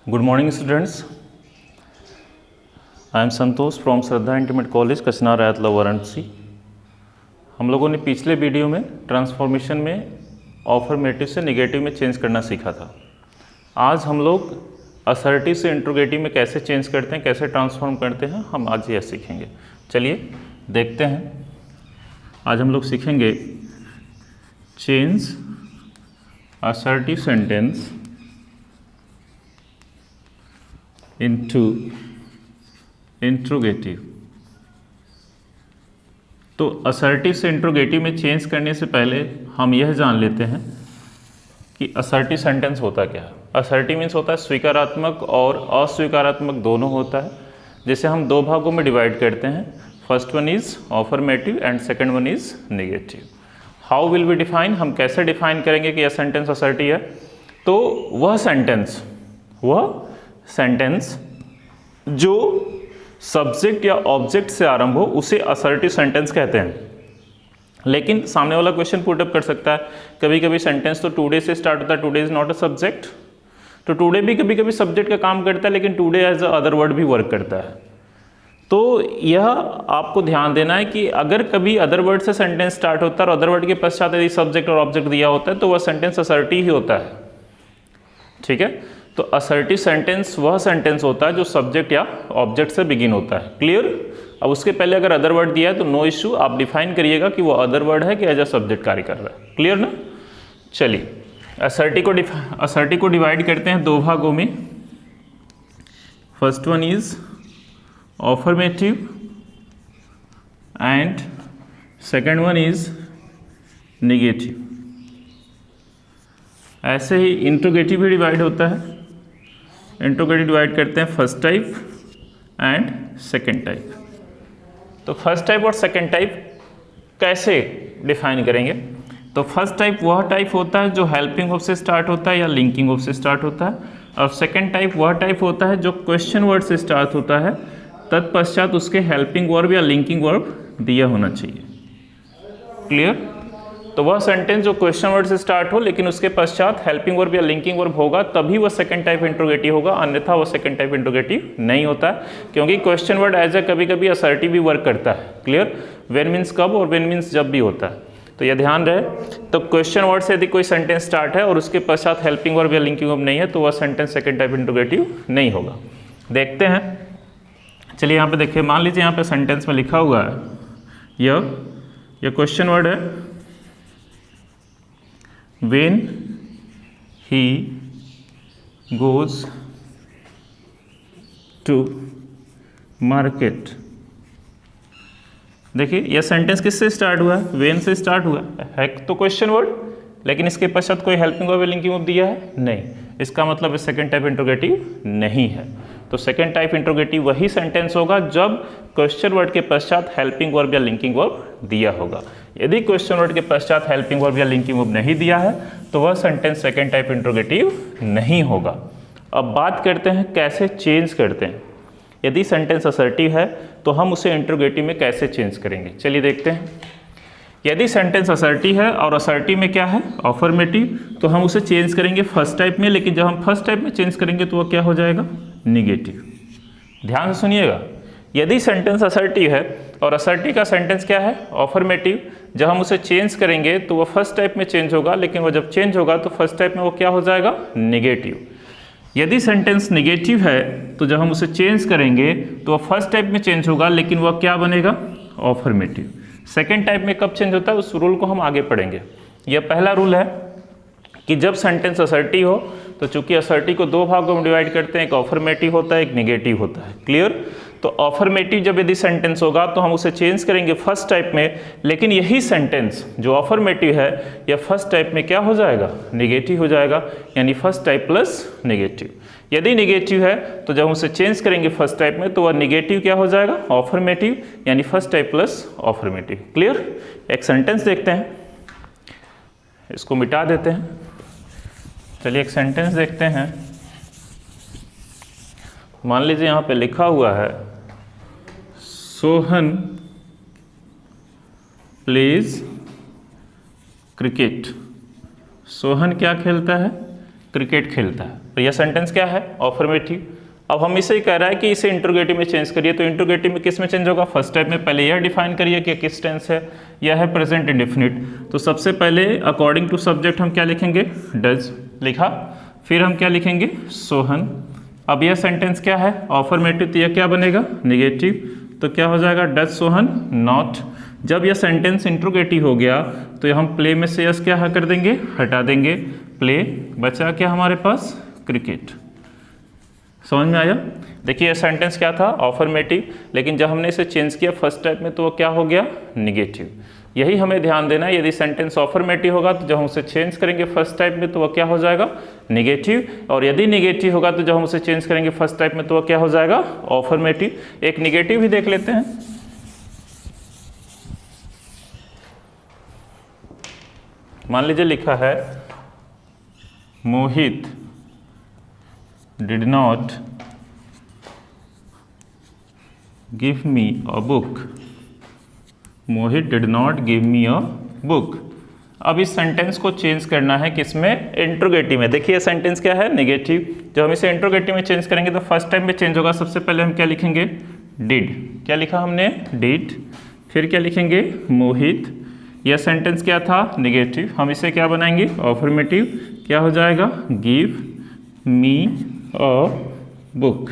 Good morning students. I am Santosh from Shraddha intermediate college Kachna Raitala Varanasi. हम लोगों ने पिछले वीडियो में ट्रांसफॉर्मेशन में ऑफर्मेटिव से नेगेटिव में चेंज करना सीखा था। आज हम लोग असर्टिव से इंट्रोगेटिव में कैसे चेंज करते हैं, कैसे ट्रांसफॉर्म करते हैं, हम आज यह सीखेंगे। चलिए देखते हैं। आज हम लोग सीखेंगे change assertive sentence into interrogative. तो असर्टिव से इंट्रोगेटिव में चेंज करने से पहले हम यह जान लेते हैं कि असर्टिव सेंटेंस होता क्या है। असर्टिव मीन्स होता है स्वीकारात्मक और अस्वीकारात्मक दोनों होता है, जिसे हम दो भागों में डिवाइड करते हैं। First one is affirmative and second one is negative. How will we define, हम कैसे डिफाइन करेंगे कि यह सेंटेंस असर्टिव है। तो वह सेंटेंस जो सब्जेक्ट या ऑब्जेक्ट से आरंभ हो उसे असर्टिव सेंटेंस कहते हैं। लेकिन सामने वाला क्वेश्चन पुटअप कर सकता है, कभी कभी सेंटेंस तो टुडे से स्टार्ट होता है, today is not a subject. तो टुडे भी कभी कभी सब्जेक्ट का काम करता है, लेकिन today as a other word भी वर्क करता है। तो यह आपको ध्यान देना है कि अगर कभी अदर वर्ड से सेंटेंस स्टार्ट होता है और अदर वर्ड के पश्चात यदि सब्जेक्ट और ऑब्जेक्ट दिया होता है तो वह सेंटेंस असर्टिव ही होता है। ठीक है, तो असर्टिव सेंटेंस वह सेंटेंस होता है जो सब्जेक्ट या ऑब्जेक्ट से बिगिन होता है। क्लियर। अब उसके पहले अगर अदर वर्ड दिया है तो नो इश्यू, आप डिफाइन करिएगा कि वो अदर वर्ड है कि एज अ सब्जेक्ट कार्य कर रहा है। क्लियर ना। चलिए असर्टिव को डिवाइड करते हैं दो भागों में। First one is affirmative and second one is negative. ऐसे ही इंट्रोगेटिव भी डिवाइड होता है। इंट्रोगेटिव डिवाइड करते हैं first type and second type. तो फर्स्ट टाइप और सेकेंड टाइप कैसे डिफाइन करेंगे। तो फर्स्ट टाइप वह टाइप होता है जो हेल्पिंग वर्ब से स्टार्ट होता है या लिंकिंग वर्ब से स्टार्ट होता है, और सेकेंड टाइप वह टाइप होता है जो क्वेश्चन वर्ड से स्टार्ट होता है, तत्पश्चात उसके हेल्पिंग वर्ब या लिंकिंग वर्ब दिया होना चाहिए। क्लियर। तो वह सेंटेंस जो क्वेश्चन वर्ड से स्टार्ट हो लेकिन उसके पश्चात हेल्पिंग वर्ब या लिंकिंग वर्ब होगा तभी वह सेकंड टाइप इंट्रोगेटिव होगा, अन्यथा वह सेकंड टाइप इंट्रोगेटिव नहीं होता है, क्योंकि क्वेश्चन वर्ड एज ए कभी कभी असर्टिव भी वर्क करता है। क्लियर। व्हेन मीन्स कब और व्हेन मीन्स जब भी होता है, तो यह ध्यान रहे। तो क्वेश्चन वर्ड से यदि कोई सेंटेंस स्टार्ट है और उसके पश्चात हेल्पिंग वर्ब या लिंकिंग वर्ब नहीं है तो वह सेंटेंस सेकंड टाइप इंट्रोगेटिव नहीं होगा। देखते हैं। चलिए यहाँ पे देखिए, मान लीजिए यहाँ पे सेंटेंस में लिखा हुआ है यह क्वेश्चन वर्ड है, when he goes to market। देखिए यह सेंटेंस किससे स्टार्ट हुआ है, when से स्टार्ट हुआ है तो क्वेश्चन वर्ड, लेकिन इसके पश्चात कोई हेल्पिंग वर्ब लिंकिंग वर्ब दिया है नहीं। इसका मतलब सेकंड टाइप इंट्रोगेटिव नहीं है। तो सेकंड टाइप इंट्रोगेटिव वही सेंटेंस होगा जब क्वेश्चन वर्ड के पश्चात हेल्पिंग वर्ब या लिंकिंग वर्ब दिया होगा। यदि क्वेश्चन वर्ड के पश्चात हेल्पिंग वर्ब या लिंकिंग वर्ब नहीं दिया है तो वह सेंटेंस सेकंड टाइप इंट्रोगेटिव नहीं होगा। अब बात करते हैं कैसे चेंज करते हैं। यदि सेंटेंस असर्टिव है तो हम उसे इंट्रोगेटिव में कैसे चेंज करेंगे, चलिए देखते हैं। यदि सेंटेंस असर्टिव है और असर्टिव में क्या है ऑफर्मेटिव, तो हम उसे चेंज करेंगे फर्स्ट टाइप में, लेकिन जब हम फर्स्ट टाइप में चेंज करेंगे तो वह क्या हो जाएगा, निगेटिव। ध्यान से सुनिएगा। यदि सेंटेंस असर्टिव है और असर्टिव का सेंटेंस क्या है ऑफर्मेटिव, जब हम उसे चेंज करेंगे तो वह फर्स्ट टाइप में चेंज होगा, लेकिन वह जब चेंज होगा तो फर्स्ट टाइप में वो क्या हो जाएगा, नेगेटिव। यदि सेंटेंस नेगेटिव है तो जब हम उसे चेंज करेंगे तो वह फर्स्ट टाइप में चेंज होगा, लेकिन वह क्या बनेगा, ऑफर्मेटिव। सेकेंड टाइप में कब चेंज होता है उस रूल को हम आगे पढ़ेंगे। यह पहला रूल है कि जब सेंटेंस असर्टिव हो तो चूंकि असर्टिव को दो भागों में डिवाइड करते हैं, एक ऑफर्मेटिव होता है एक नेगेटिव होता है। क्लियर। तो ऑफर्मेटिव जब यदि सेंटेंस होगा तो हम उसे चेंज करेंगे फर्स्ट टाइप में, लेकिन यही सेंटेंस जो ऑफर्मेटिव है यह फर्स्ट टाइप में क्या हो जाएगा, नेगेटिव हो जाएगा, यानी फर्स्ट टाइप प्लस नेगेटिव। यदि नेगेटिव है तो जब हम उसे चेंज करेंगे फर्स्ट टाइप में तो वह नेगेटिव क्या हो जाएगा, ऑफर्मेटिव, यानी फर्स्ट टाइप प्लस ऑफर्मेटिव। क्लियर। एक सेंटेंस देखते हैं, इसको मिटा देते हैं। चलिए एक सेंटेंस देखते हैं। मान लीजिए यहाँ पे लिखा हुआ है सोहन प्लेज क्रिकेट। सोहन क्या खेलता है, क्रिकेट खेलता है। और यह सेंटेंस क्या है, अफर्मेटिव। अब हम इसे कह रहा है कि इसे इंट्रोगेटिव में चेंज करिए, तो इंट्रोगेटिव में किस में चेंज होगा, फर्स्ट टाइप में। पहले यह डिफाइन करिए कि किस टेंस है, यह है प्रेजेंट इंडेफिनिट। तो सबसे पहले अकॉर्डिंग टू सब्जेक्ट हम क्या लिखेंगे, डज लिखा, फिर हम क्या लिखेंगे, सोहन। अब यह सेंटेंस क्या है, अफर्मेटिव, तो यह क्या बनेगा, नेगेटिव, तो क्या हो जाएगा, डज सोहन नॉट। जब यह सेंटेंस इंट्रोगेटिव हो गया तो हम प्ले में से यस क्या कर देंगे, हटा देंगे, प्ले, बचा क्या हमारे पास, क्रिकेट। समझ में आया। देखिए यह सेंटेंस क्या था, अफर्मेटिव, लेकिन जब हमने इसे चेंज किया फर्स्ट टाइप में तो वो क्या हो गया, निगेटिव। यही हमें ध्यान देना है, यदि सेंटेंस अफर्मेटिव होगा तो जब हम उसे चेंज करेंगे फर्स्ट टाइप में तो वह क्या हो जाएगा, निगेटिव, और यदि निगेटिव होगा तो जब हम उसे चेंज करेंगे फर्स्ट टाइप में तो वह क्या हो जाएगा, अफर्मेटिव। एक निगेटिव ही देख लेते हैं। मान लीजिए लिखा है, Mohit did not give me a book, Mohit did not give me a book. अब इस सेंटेंस को चेंज करना है किसमें, इंट्रोगेटिव में। देखिए सेंटेंस क्या है, नेगेटिव, जब हम इसे इंट्रोगेटिव में चेंज करेंगे तो फर्स्ट टाइम में चेंज होगा। सबसे पहले हम क्या लिखेंगे, डिड, क्या लिखा हमने, डिड, फिर क्या लिखेंगे, मोहित। यह सेंटेंस क्या था, नेगेटिव, हम इसे क्या बनाएंगे, अफर्मेटिव, क्या हो जाएगा, give me a book.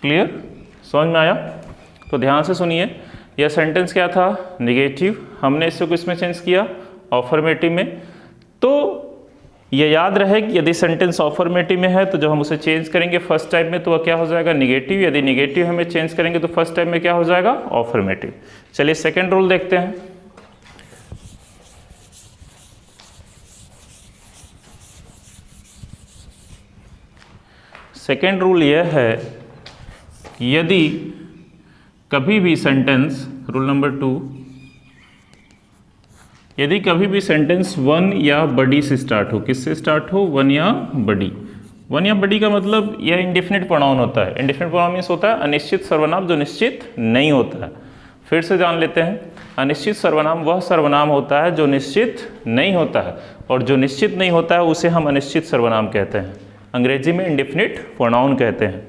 Clear, समझ में आया। तो ध्यान से सुनिए, यह सेंटेंस क्या था, नेगेटिव, हमने इसको किसमें चेंज किया, अफर्मेटिव में। तो यह याद रहे कि यदि सेंटेंस अफर्मेटिव में है तो जब हम उसे चेंज करेंगे फर्स्ट टाइप में तो वह क्या हो जाएगा, निगेटिव। यदि निगेटिव हमें चेंज करेंगे तो फर्स्ट टाइप में क्या हो जाएगा, अफर्मेटिव। चलिए सेकेंड रूल देखते हैं। सेकेंड रूल यह है कि यदि कभी भी सेंटेंस, रूल नंबर 2, यदि कभी भी सेंटेंस वन या बड़ी से स्टार्ट हो, किससे स्टार्ट हो, वन या बड़ी। वन या बड़ी का मतलब यह इंडेफिनिट प्रोनाउन होता है। इंडेफिनिट प्रोनाउन मीन्स होता है अनिश्चित सर्वनाम जो निश्चित नहीं होता है। फिर से जान लेते हैं, अनिश्चित सर्वनाम वह सर्वनाम होता है जो निश्चित नहीं होता है, और जो निश्चित नहीं होता है उसे हम अनिश्चित सर्वनाम कहते हैं, अंग्रेजी में इंडेफिनिट प्रोनाउन कहते हैं।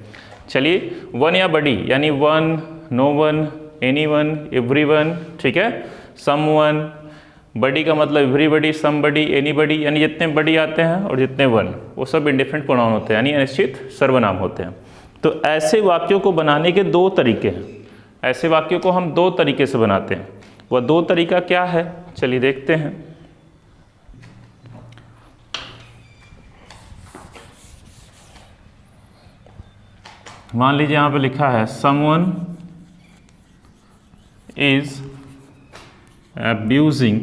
चलिए वन या बड़ी यानी one, no one, any one, every one, ठीक है, सम वन। बड़ी का मतलब एवरीबडी, समबडी, एनीबडी, यानी जितने बड़ी आते हैं और जितने वन, वो सब इंडिफरेंट प्रोनाउन होते हैं, यानी अनिश्चित सर्वनाम होते हैं। तो ऐसे वाक्यों को बनाने के दो तरीके हैं। ऐसे वाक्यों को हम दो तरीके से बनाते हैं। वह दो तरीका क्या है, चलिए देखते हैं। मान लीजिए यहाँ पे लिखा है, समवन इज abusing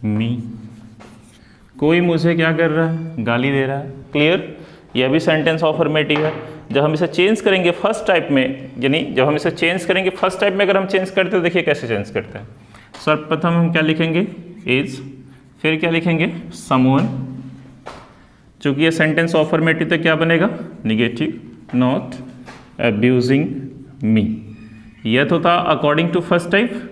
मी, कोई मुझे क्या कर रहा है, गाली दे रहा है। क्लियर, यह भी सेंटेंस अफर्मेटिव है। जब हम इसे चेंज करेंगे फर्स्ट टाइप में, यानी जब हम इसे चेंज करेंगे फर्स्ट टाइप में, अगर हम चेंज करते हैं, देखिए कैसे चेंज करते हैं। सर्वप्रथम हम क्या लिखेंगे, इज, फिर क्या लिखेंगे, समवन। चूंकि यह सेंटेंस अफर्मेटिव तो क्या बनेगा, निगेटिव, नॉट abusing मी। यह तो था अकॉर्डिंग टू फर्स्ट टाइप।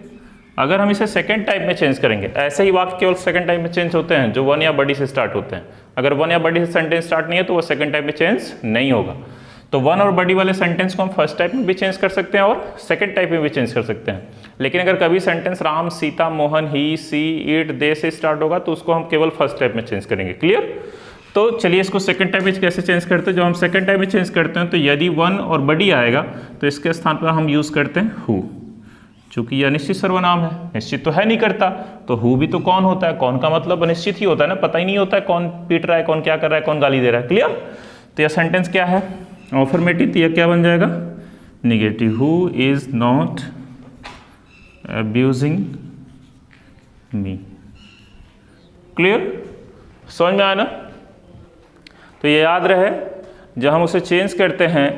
अगर हम इसे सेकंड टाइप में चेंज करेंगे, ऐसे ही वाक्य केवल सेकंड टाइप में चेंज होते हैं जो वन या बड़ी से स्टार्ट होते हैं। अगर वन या बड़ी से सेंटेंस स्टार्ट नहीं है तो वो सेकंड टाइप में चेंज नहीं होगा। तो वन और बड़ी वाले सेंटेंस को हम फर्स्ट टाइप में भी चेंज कर सकते हैं और सेकंड टाइप में भी चेंज कर सकते हैं। लेकिन अगर कभी sentence Ram, Sita, Mohan, he, she, it, they से स्टार्ट होगा तो उसको हम केवल फर्स्ट टाइप में चेंज करेंगे। क्लियर। तो चलिए इसको सेकंड टाइप में कैसे चेंज करते हैं। जब हम सेकंड टाइप में चेंज करते हैं तो यदि वन और बड़ी आएगा तो इसके स्थान पर हम यूज करते हैं हु। चूंकि यह अनिश्चित सर्वनाम है, निश्चित तो है नहीं करता, तो हु भी तो कौन होता है, कौन का मतलब अनिश्चित ही होता है ना, पता ही नहीं होता है कौन पीट रहा है, कौन क्या कर रहा है, कौन गाली दे रहा है। क्लियर। तो यह सेंटेंस क्या है, अफर्मेटिव, तो यह क्या बन जाएगा, negative. Who is not abusing me. Clear, समझ में आया ना। तो ये याद रहे, जब हम उसे चेंज करते हैं,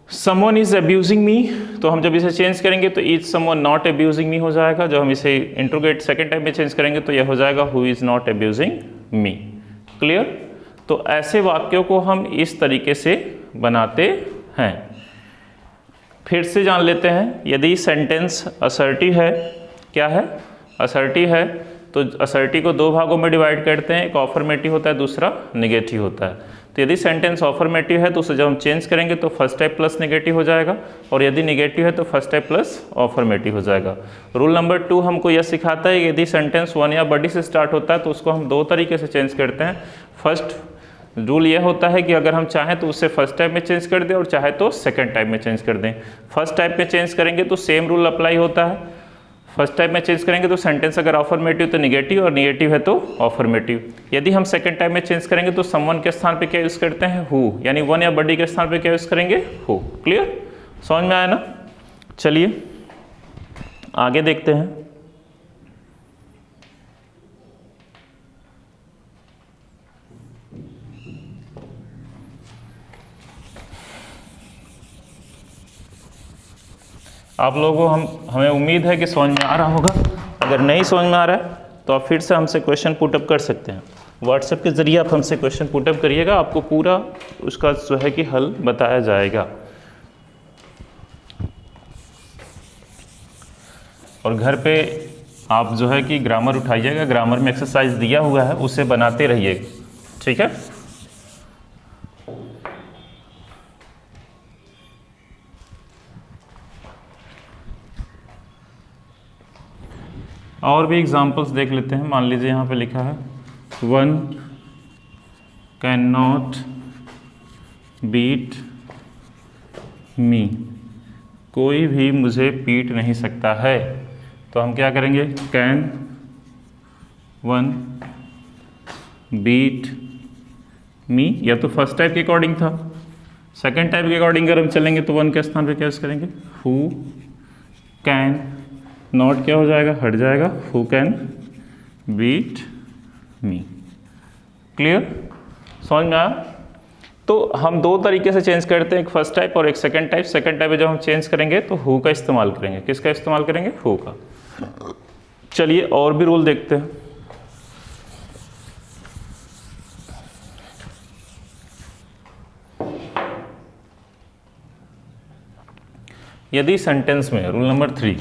someone is abusing me, तो हम जब इसे चेंज करेंगे तो is someone not abusing me हो जाएगा। जब हम इसे इंट्रोगेट सेकेंड टाइम में चेंज करेंगे तो यह हो जाएगा who is not abusing me। Clear. तो ऐसे वाक्यों को हम इस तरीके से बनाते हैं। फिर से जान लेते हैं, यदि सेंटेंस असर्टिव है, क्या है, असर्टिव है, तो असर्टिव को दो भागों में डिवाइड करते हैं, एक ऑफर्मेटिव होता है, दूसरा नेगेटिव होता है। तो यदि सेंटेंस ऑफर्मेटिव है तो उसे जब हम चेंज करेंगे तो फर्स्ट टाइप प्लस नेगेटिव हो जाएगा, और यदि नेगेटिव है तो फर्स्ट टाइप प्लस ऑफर्मेटिव हो जाएगा। रूल नंबर 2 हमको यह सिखाता है कि यदि सेंटेंस वन या बड़ी से स्टार्ट होता है तो उसको हम दो तरीके से चेंज करते हैं। फर्स्ट रूल यह होता है कि अगर हम चाहें तो उससे फर्स्ट टाइप में चेंज कर दें और चाहे तो सेकंड टाइप में चेंज कर दें। फर्स्ट टाइप में चेंज करेंगे तो सेम रूल अप्लाई होता है। फर्स्ट टाइप में चेंज करेंगे तो सेंटेंस अगर ऑफर्मेटिव तो नेगेटिव और नेगेटिव है तो ऑफर्मेटिव। यदि हम सेकंड टाइप में चेंज करेंगे तो समवन के स्थान पे क्या यूज़ करते हैं, हु, यानी वन या बडी के स्थान पे क्या यूज़ करेंगे, हु। क्लियर, समझ में आया ना? चलिए आगे देखते हैं। आप लोगों को हमें उम्मीद है कि समझ में आ रहा होगा। अगर नहीं समझ में आ रहा है तो आप फिर से हमसे क्वेश्चन पुटअप कर सकते हैं। व्हाट्सएप के ज़रिए आप हमसे क्वेश्चन पुटअप करिएगा, आपको पूरा उसका जो है कि हल बताया जाएगा। और घर पे आप जो है कि ग्रामर उठाइएगा, ग्रामर में एक्सरसाइज दिया हुआ है उसे बनाते रहिएगा, ठीक है? और भी एग्जाम्पल्स देख लेते हैं। मान लीजिए यहाँ पे लिखा है one can not beat me, कोई भी मुझे पीट नहीं सकता है। तो हम क्या करेंगे, कैन वन बीट मी, या तो फर्स्ट टाइप के अकॉर्डिंग था। सेकंड टाइप के अकॉर्डिंग अगर हम चलेंगे तो वन के स्थान पे क्या यूज़ करेंगे, हु कैन, नॉट क्या हो जाएगा, हट जाएगा, who can beat me. Clear, समझ में आया? तो हम दो तरीके से चेंज करते हैं, एक फर्स्ट टाइप और एक सेकंड टाइप। सेकंड टाइप में जब हम चेंज करेंगे तो हु का इस्तेमाल करेंगे। किसका इस्तेमाल करेंगे, हु का। चलिए और भी रूल देखते हैं। यदि सेंटेंस में, रूल नंबर 3,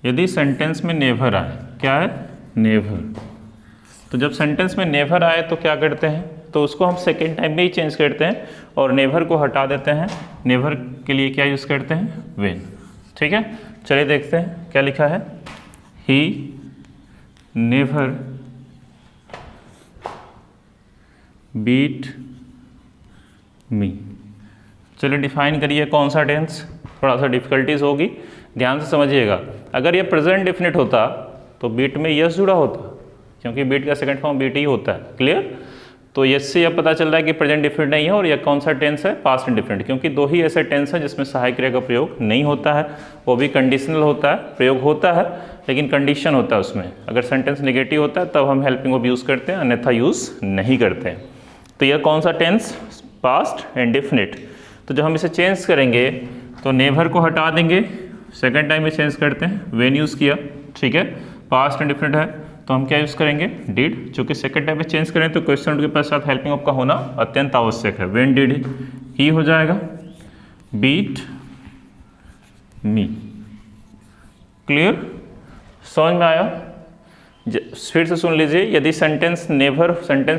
यदि सेंटेंस में नेवर आए, क्या है, नेवर, तो जब सेंटेंस में नेवर आए तो क्या करते हैं, तो उसको हम सेकेंड टाइम में ही चेंज करते हैं और नेवर को हटा देते हैं। नेवर के लिए क्या यूज़ करते हैं, व्हेन। ठीक है, चलिए देखते हैं क्या लिखा है, ही नेवर बीट मी। चलिए डिफाइन करिए कौन सा टेंस, थोड़ा सा डिफिकल्टीज होगी, ध्यान से समझिएगा। अगर ये प्रेजेंट डेफिनेट होता तो बीट में यस जुड़ा होता, क्योंकि बीट का सेकंड फॉर्म बीट ही होता है। क्लियर, तो यस से यह पता चल रहा है कि प्रेजेंट डेफिनेट नहीं है, और यह कौन सा टेंस है, पास्ट इंडेफिनिट, क्योंकि दो ही ऐसे टेंस हैं जिसमें सहायक क्रिया का प्रयोग नहीं होता है, वो भी कंडीशनल होता है, प्रयोग होता है लेकिन कंडीशन होता है उसमें। अगर सेंटेंस नेगेटिव होता है तब हम हेल्पिंग वर्ब यूज़ करते हैं, अन्यथा यूज़ नहीं करते हैं। तो यह कौन सा टेंस, पास्ट इंडेफिनिट। तो जब हम इसे चेंज करेंगे तो नेवर को हटा देंगे, सेकेंड टाइम में चेंज करते हैं, व्हेन यूज़ किया, ठीक है, पास्ट इंडेफिनिट है तो हम क्या यूज़ करेंगे, डिड। चूँकि सेकेंड टाइम में चेंज करें तो क्वेश्चन के पश्चात हेल्पिंग वर्ब का होना अत्यंत आवश्यक है। व्हेन डिड ही हो जाएगा बीट मी। क्लियर, समझ में आया? फिर से सुन लीजिए, यदि सेंटेंस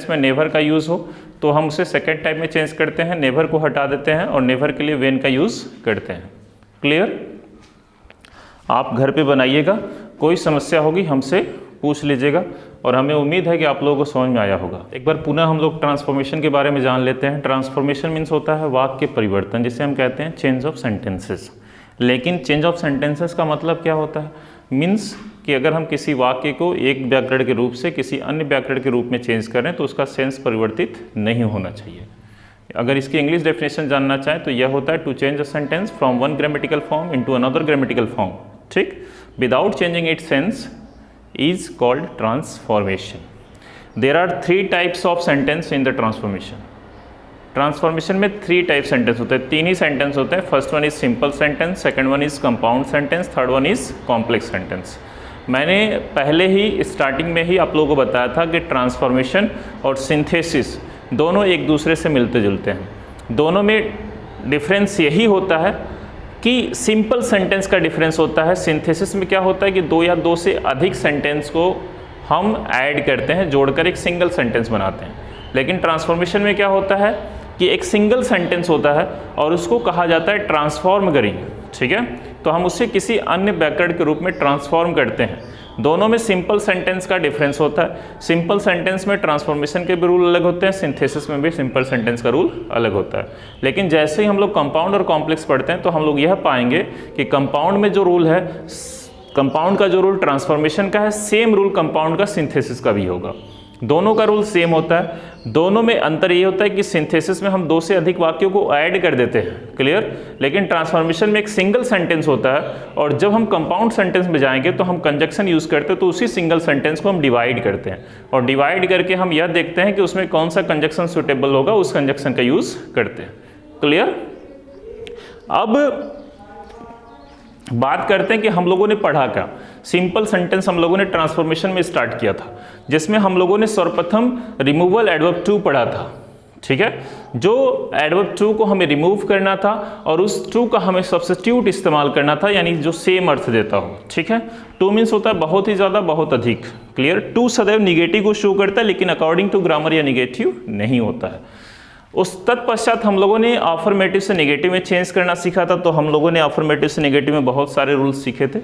में नेवर का यूज़ हो तो हम उसे सेकेंड टाइप में चेंज करते हैं, नेवर को हटा देते हैं और नेवर के लिए व्हेन का यूज़ करते हैं। क्लियर, आप घर पे बनाइएगा, कोई समस्या होगी हमसे पूछ लीजिएगा, और हमें उम्मीद है कि आप लोगों को समझ में आया होगा। एक बार पुनः हम लोग ट्रांसफॉर्मेशन के बारे में जान लेते हैं। ट्रांसफॉर्मेशन मीन्स होता है वाक्य परिवर्तन, जिसे हम कहते हैं चेंज ऑफ सेंटेंसेस। लेकिन चेंज ऑफ सेंटेंसेस का मतलब क्या होता है, मीन्स कि अगर हम किसी वाक्य को एक व्याकरण के रूप से किसी अन्य व्याकरण के रूप में चेंज करें तो उसका सेंस परिवर्तित नहीं होना चाहिए। अगर इसकी इंग्लिश डेफिनेशन जानना चाहें तो यह होता है to change a sentence from one grammatical form into another grammatical form, ठीक, without changing its sense is called transformation. There are 3 types of sentence in the transformation. Transformation में 3 टाइप सेंटेंस होते हैं, 3 ही सेंटेंस होते हैं। First one is simple sentence, second one is compound sentence, third one is complex sentence. मैंने पहले ही starting में ही आप लोगों को बताया था कि ट्रांसफॉर्मेशन और सिंथेसिस दोनों एक दूसरे से मिलते जुलते हैं। दोनों में डिफरेंस यही होता है कि सिंपल सेंटेंस का डिफरेंस होता है, सिंथेसिस में क्या होता है कि दो या दो से अधिक सेंटेंस को हम ऐड करते हैं, जोड़कर एक सिंगल सेंटेंस बनाते हैं। लेकिन ट्रांसफॉर्मेशन में क्या होता है कि एक सिंगल सेंटेंस होता है और उसको कहा जाता है ट्रांसफॉर्म करिंग, ठीक है। तो हम उसे किसी अन्य व्याकरण के रूप में ट्रांसफॉर्म करते हैं। दोनों में सिंपल सेंटेंस का डिफरेंस होता है। सिंपल सेंटेंस में ट्रांसफॉर्मेशन के भी रूल अलग होते हैं, सिंथेसिस में भी सिंपल सेंटेंस का रूल अलग होता है। लेकिन जैसे ही हम लोग कंपाउंड और कॉम्प्लेक्स पढ़ते हैं तो हम लोग यह पाएंगे कि कंपाउंड में जो रूल है, कंपाउंड का जो रूल ट्रांसफॉर्मेशन का है, सेम रूल कंपाउंड का सिंथेसिस का भी होगा। दोनों का रूल सेम होता है। दोनों में अंतर ये होता है कि सिंथेसिस में हम दो से अधिक वाक्यों को ऐड कर देते हैं, क्लियर। लेकिन ट्रांसफॉर्मेशन में एक सिंगल सेंटेंस होता है और जब हम कंपाउंड सेंटेंस में जाएंगे तो हम कंजक्शन यूज करते हैं, तो उसी सिंगल सेंटेंस को हम डिवाइड करते हैं और डिवाइड करके हम यह देखते हैं कि उसमें कौन सा कंजक्शन सुटेबल होगा, उस कंजक्शन का यूज करते हैं, क्लियर। अब बात करते हैं कि हम लोगों ने पढ़ा क्या। सिंपल सेंटेंस हम लोगों ने ट्रांसफॉर्मेशन में स्टार्ट किया था, जिसमें हम लोगों ने सर्वप्रथम रिमूवल एडवर्ब टू पढ़ा था, ठीक है। जो एडवर्ब टू को हमें रिमूव करना था और उस टू का हमें सब्स्टिट्यूट इस्तेमाल करना था, यानी जो सेम अर्थ देता हो, ठीक है। टू मीन्स होता है बहुत ही ज़्यादा, बहुत अधिक, क्लियर। टू सदैव निगेटिव को शो करता है, लेकिन अकॉर्डिंग टू ग्रामर यह निगेटिव नहीं होता है। उस तत्पश्चात हम लोगों ने अफर्मेटिव से नेगेटिव में चेंज करना सीखा था। तो हम लोगों ने अफर्मेटिव से नेगेटिव में बहुत सारे रूल्स सीखे थे,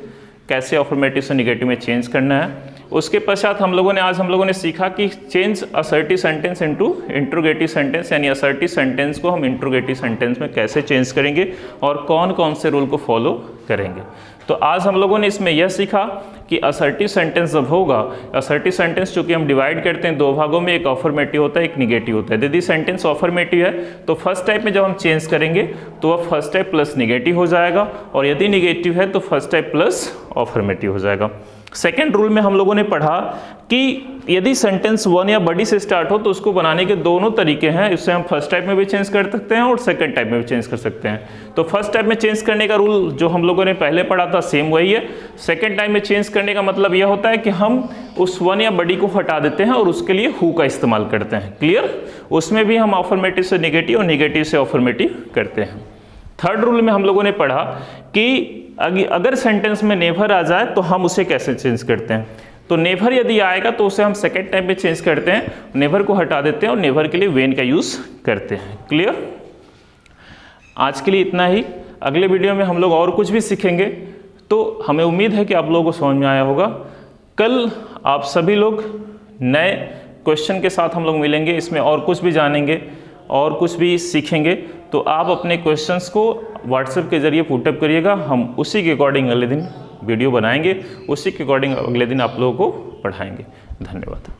कैसे अफर्मेटिव से नेगेटिव में चेंज करना है। उसके पश्चात हम लोगों ने सीखा कि change assertive sentence into interrogative sentence, यानी असर्टिव सेंटेंस को हम इंट्रोगेटिव सेंटेंस में कैसे चेंज करेंगे और कौन कौन से रूल को फॉलो करेंगे। तो आज हम लोगों ने इसमें यह सीखा कि असर्टिव सेंटेंस जब होगा, असर्टिव सेंटेंस चूंकि हम डिवाइड करते हैं दो भागों में, एक अफर्मेटिव होता है, एक निगेटिव होता है। यदि सेंटेंस अफर्मेटिव है तो फर्स्ट टाइप में जब हम चेंज करेंगे तो वह फर्स्ट टाइप प्लस निगेटिव हो जाएगा, और यदि निगेटिव है तो फर्स्ट टाइप प्लस अफर्मेटिव हो जाएगा। सेकेंड रूल में हम लोगों ने पढ़ा कि यदि सेंटेंस वन या बड़ी से स्टार्ट हो तो उसको बनाने के दोनों तरीके हैं। इससे हम फर्स्ट टाइप में भी चेंज कर सकते हैं और सेकंड टाइप में भी चेंज कर सकते हैं। तो फर्स्ट टाइप में चेंज करने का रूल जो हम लोगों ने पहले पढ़ा था सेम वही है। सेकंड टाइप में चेंज करने का मतलब यह होता है कि हम उस वन या बड़ी को हटा देते हैं और उसके लिए हु का इस्तेमाल करते हैं, क्लियर। उसमें भी हम अफर्मेटिव से नेगेटिव और नेगेटिव से अफर्मेटिव करते हैं। थर्ड रूल में हम लोगों ने पढ़ा कि अगर सेंटेंस में नेवर आ जाए तो हम उसे कैसे चेंज करते हैं। तो नेवर यदि आएगा तो उसे हम सेकेंड टाइप में चेंज करते हैं, नेवर को हटा देते हैं और नेवर के लिए वेन का यूज करते हैं, क्लियर। आज के लिए इतना ही। अगले वीडियो में हम लोग और कुछ भी सीखेंगे, तो हमें उम्मीद है कि आप लोगों को समझ में आया होगा। कल आप सभी लोग नए क्वेश्चन के साथ हम लोग मिलेंगे, इसमें और कुछ भी जानेंगे और कुछ भी सीखेंगे। तो आप अपने क्वेश्चंस को व्हाट्सएप के जरिए पुटअप करिएगा, हम उसी के अकॉर्डिंग अगले दिन वीडियो बनाएंगे, उसी के अकॉर्डिंग अगले दिन आप लोगों को पढ़ाएंगे। धन्यवाद।